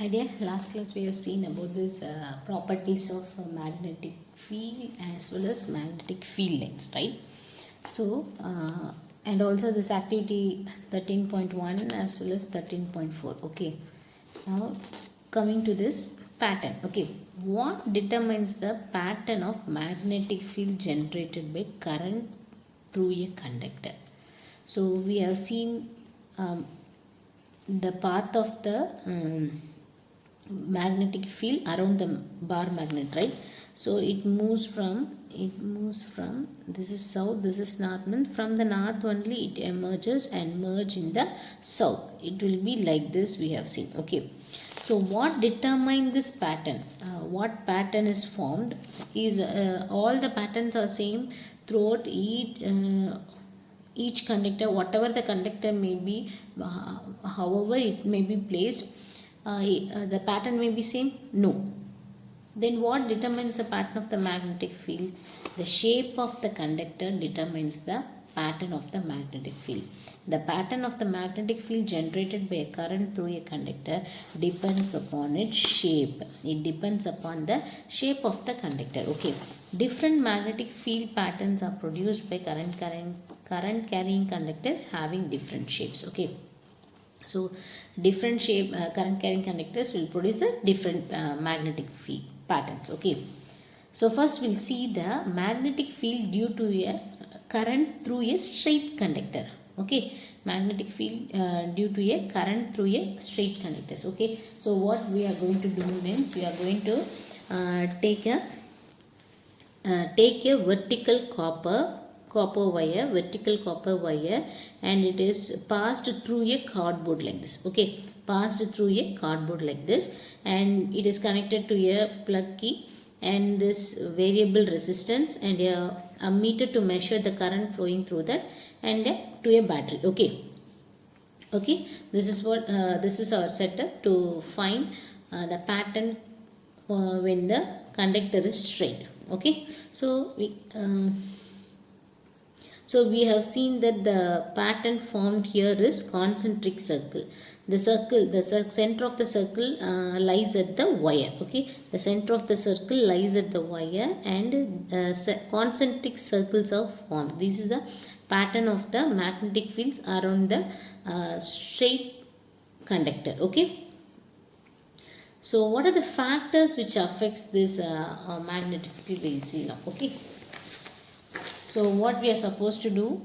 Idea last class we have seen about this properties of magnetic field as well as magnetic field lines, right? So and also this activity 13.1 as well as 13.4. Okay, now coming to this pattern. Okay, what determines the pattern of magnetic field generated by current through a conductor? So we have seen the path of the magnetic field around the bar magnet, right? So it moves from this is south, this is north, and from the north only it emerges and merge in the south. It will be like this, we have seen. Okay, so what determine this pattern? What pattern is formed is all the patterns are same throughout each conductor, whatever the conductor may be, however it may be placed. The pattern may be same? No. Then what determines the pattern of the magnetic field? The shape of the conductor determines the pattern of the magnetic field. The pattern of the magnetic field generated by a current through a conductor depends upon its shape. It depends upon the shape of the conductor. Okay. Different magnetic field patterns are produced by current carrying conductors having different shapes. Okay. So different shape current carrying conductors will produce a different magnetic field patterns. Okay, so first we'll see the magnetic field due to a current through a straight conductor. Okay, magnetic field due to a current through a straight conductors. Okay, so what we are going to do means we are going to take a vertical copper wire, and it is passed through a cardboard like this. Okay, passed through a cardboard like this, and it is connected to a plug key and this variable resistance and a meter to measure the current flowing through that, and to a battery. Okay, this is what this is our setup to find the pattern when the conductor is straight. Okay, so we have seen that the pattern formed here is concentric circle. The center of the circle lies at the wire. Okay, the center of the circle lies at the wire, and concentric circles are formed. This is the pattern of the magnetic fields around the straight conductor. Okay, so what are the factors which affects this magnetic field? We'll see now. Okay, so what we are supposed to do,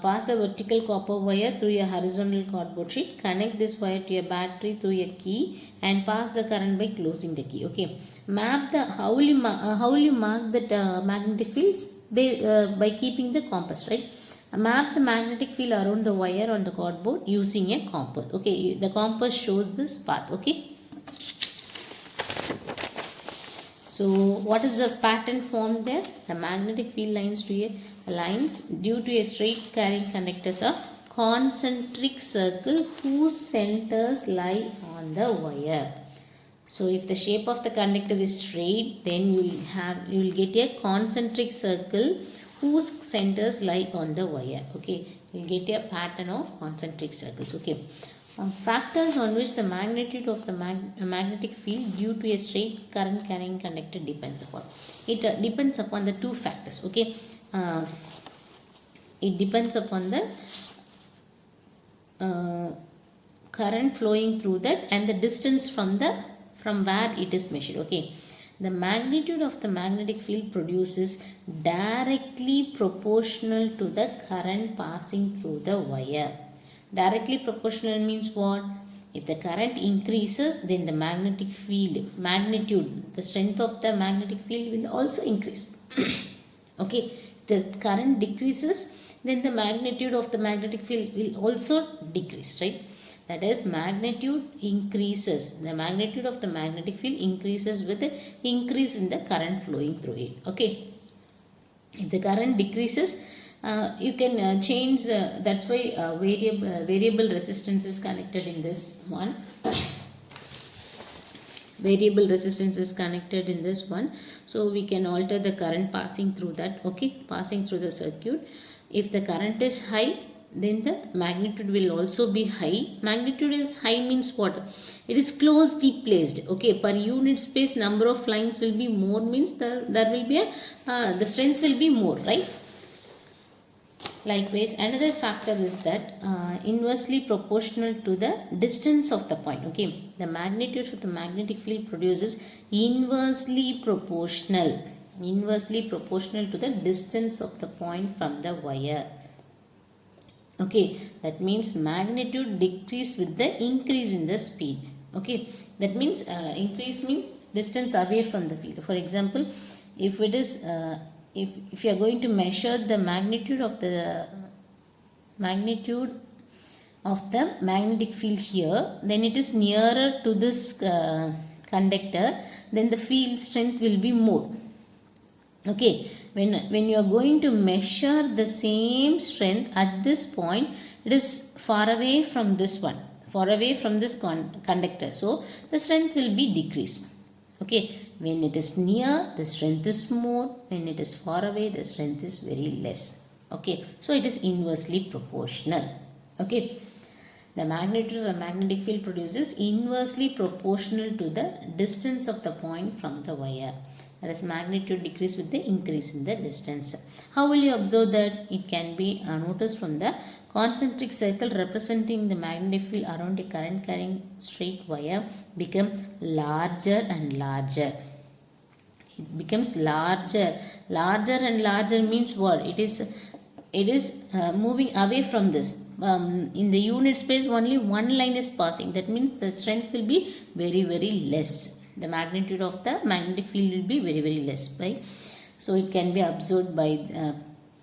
pass a vertical copper wire through a horizontal cardboard sheet, connect this wire to a battery through a key, and pass the current by closing the key. Okay, map the how will you mark that magnetic fields? By keeping the compass, right? Map the magnetic field around the wire on the cardboard using a compass. Okay, the compass shows this path. Okay, so what is the pattern formed there? The magnetic field lines due to a straight carrying conductors are concentric circle whose centers lie on the wire. So if the shape of the conductor is straight, then you will get a concentric circle whose centers lie on the wire. Okay, you will get a pattern of concentric circles. Okay, factors on which the magnitude of the magnetic field due to a straight current carrying conductor depends upon. It depends upon the two factors. Okay, it depends upon the current flowing through that and the distance from where it is measured. Okay, the magnitude of the magnetic field produces directly proportional to the current passing through the wire. Directly proportional means what? If the current increases, then the magnetic field magnitude, the strength of the magnetic field will also increase. Okay, the current decreases, then the magnitude of the magnetic field will also decrease, right? That is, magnitude increases, the magnitude of the magnetic field increases with the increase in the current flowing through it. Okay, if the current decreases, you can change, that's why variable resistance is connected in this one. Variable resistance is connected in this one, so we can alter the current passing through that. Okay, passing through the circuit. If the current is high, then the magnitude will also be high. Magnitude is high means what? It is closely placed. Okay, per unit space number of lines will be more means there will be the strength will be more, right? Likewise, another factor is that inversely proportional to the distance of the point. Okay, the magnitude of the magnetic field produces inversely proportional to the distance of the point from the wire. Okay, that means magnitude decrease with the increase in the speed. Okay, that means increase means distance away from the field. For example, if it is if you are going to measure the magnitude of the magnetic field here, then it is nearer to this conductor, then the field strength will be more. Okay, when you are going to measure the same strength at this point, it is far away from this one, far away from this conductor, so the strength will be decreased. Okay, when it is near, the strength is more. When it is far away, the strength is very less. Okay, so it is inversely proportional. Okay, the magnitude of the magnetic field produces inversely proportional to the distance of the point from the wire. That is, magnitude decrease with the increase in the distance. How will you observe that? It can be noticed from the concentric circle representing the magnetic field around a current carrying straight wire become larger and larger. It becomes larger and larger means what? It is moving away from this. In the unit space only one line is passing. That means the strength will be very less. The magnitude of the magnetic field will be very less, right? So it can be absorbed by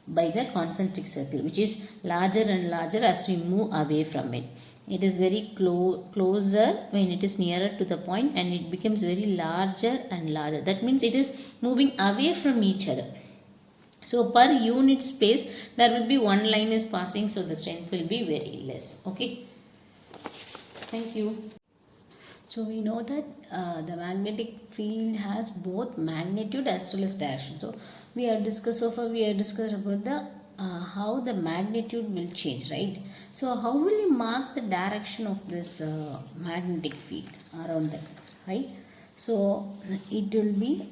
the concentric circle, which is larger and larger as we move away from it. It is very closer when it is nearer to the point, and it becomes very larger and larger. That means it is moving away from each other. So per unit space there will be one line is passing, so the strength will be very less. Okay, thank you. So we know that the magnetic field has both magnitude as well as direction. So we have discussed about the how the magnitude will change, right? So how will you mark the direction of this magnetic field around that, right? So it will be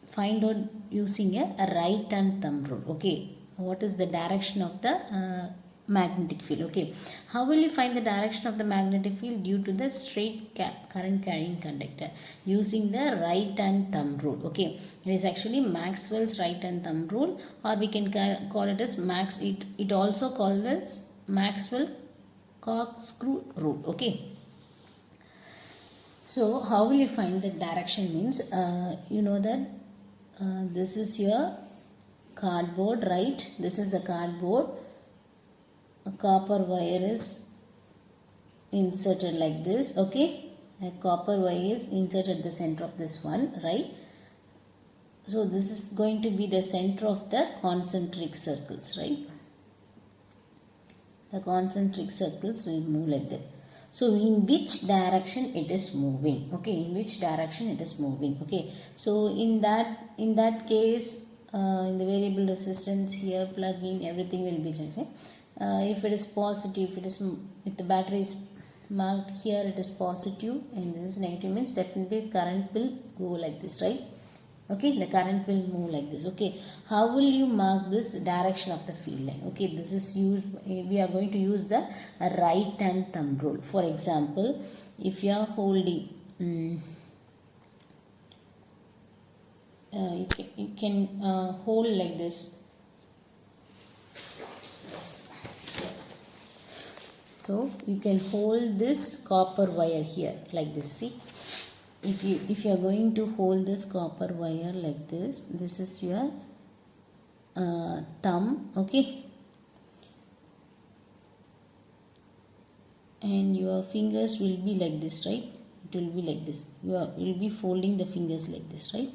find out using a right hand thumb rule. Okay, what is the direction of the magnetic field? Okay, how will you find the direction of the magnetic field due to the straight current carrying conductor? Using the right hand thumb rule. Okay, it is actually Maxwell's right hand thumb rule, or we can call it as it also called as Maxwell corkscrew rule. Okay, so how will you find the direction means you know that this is your cardboard, right? This is the cardboard. A copper wire is inserted like this. Okay, a copper wire is inserted at the center of this one, right? So this is going to be the center of the concentric circles, right? The concentric circles will move like that. So in which direction it is moving? Okay, in which direction it is moving? Okay, so in that case, in the variable resistance here, plug in, everything will be right. If it is positive, if the battery is marked here, it is positive, and this is negative, means definitely current will go like this, right? Okay, the current will move like this. Okay, how will you mark this direction of the field line? Okay, this is used, we are going to use the right hand thumb rule. For example, if you are holding you can hold like this. So you can hold this copper wire here like this. See, if you are going to hold this copper wire like this, this is your thumb. Okay, and your fingers will be like this, right? It will be like this. You will be folding the fingers like this, right?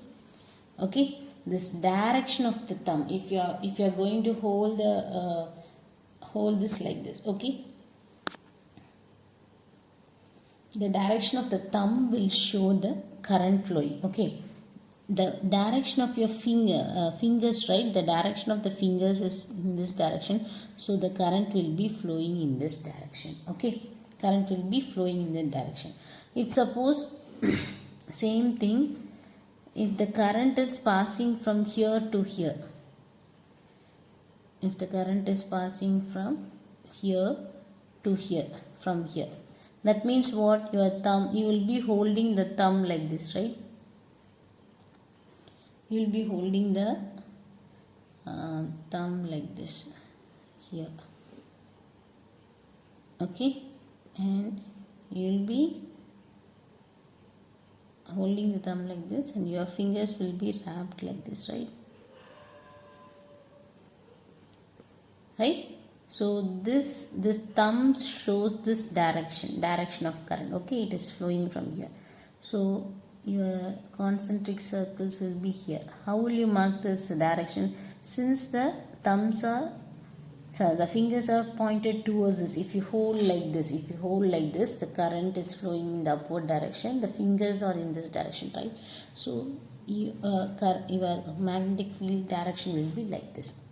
Okay, this direction of the thumb, if you are going to hold this like this, okay, the direction of the thumb will show the current flowing. Okay, the direction of your fingers, right? The direction of the fingers is in this direction, so the current will be flowing in this direction. Okay, current will be flowing in that direction. If suppose same thing, if the current is passing from here to here, if the current is passing from here to here, from here, that means what? Your thumb, you will be holding the thumb like this, right? You will be holding the thumb like this here. Okay, and you will be holding the thumb like this, and your fingers will be wrapped like this, right? So this thumb shows this direction of current. Okay, it is flowing from here. So your concentric circles will be here. How will you mark this direction? Since the thumbs are, so the fingers are pointed towards this. If you hold like this, the current is flowing in the upward direction, the fingers are in this direction, right? So your magnetic field direction will be like this.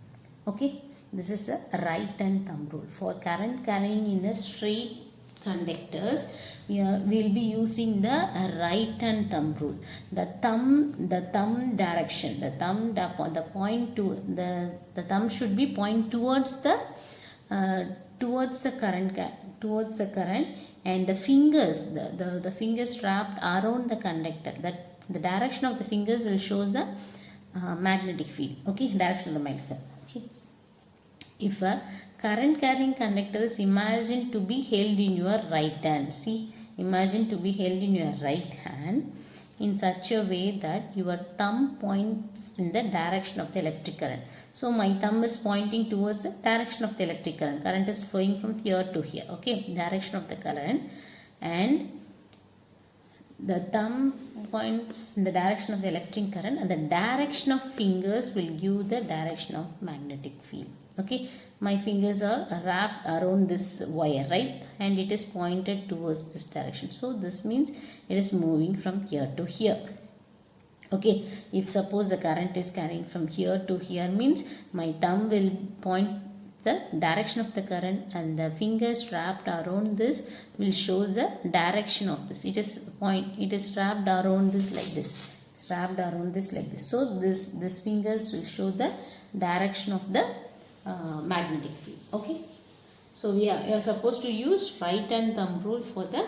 Okay, this is a right hand thumb rule. For current carrying in the straight conductors, we will be using the right hand thumb rule. The thumb direction, the point to the thumb should be point towards the current, and the fingers, the fingers wrapped around the conductor, that the direction of the fingers will show the magnetic field. Okay, direction of the magnetic field. Okay. If a current carrying conductor is imagined to be held in your right hand, see, imagine to be held in your right hand in such a way that your thumb points in the direction of the electric current. So my thumb is pointing towards the direction of the electric current. Current is flowing from here to here. Okay, direction of the current, and the thumb points in the direction of the electric current, and the direction of fingers will give the direction of magnetic field. Okay, my fingers are wrapped around this wire, right, and it is pointed towards this direction, so this means it is moving from here to here. Okay, if suppose the current is carrying from here to here, means my thumb will point the direction of the current, and the fingers wrapped around this will show the direction of this. It is wrapped around this like this, so this fingers will show the direction of the magnetic field. Okay, so we are supposed to use right hand thumb rule for the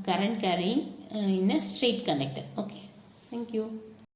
current carrying in a straight conductor. Okay, thank you.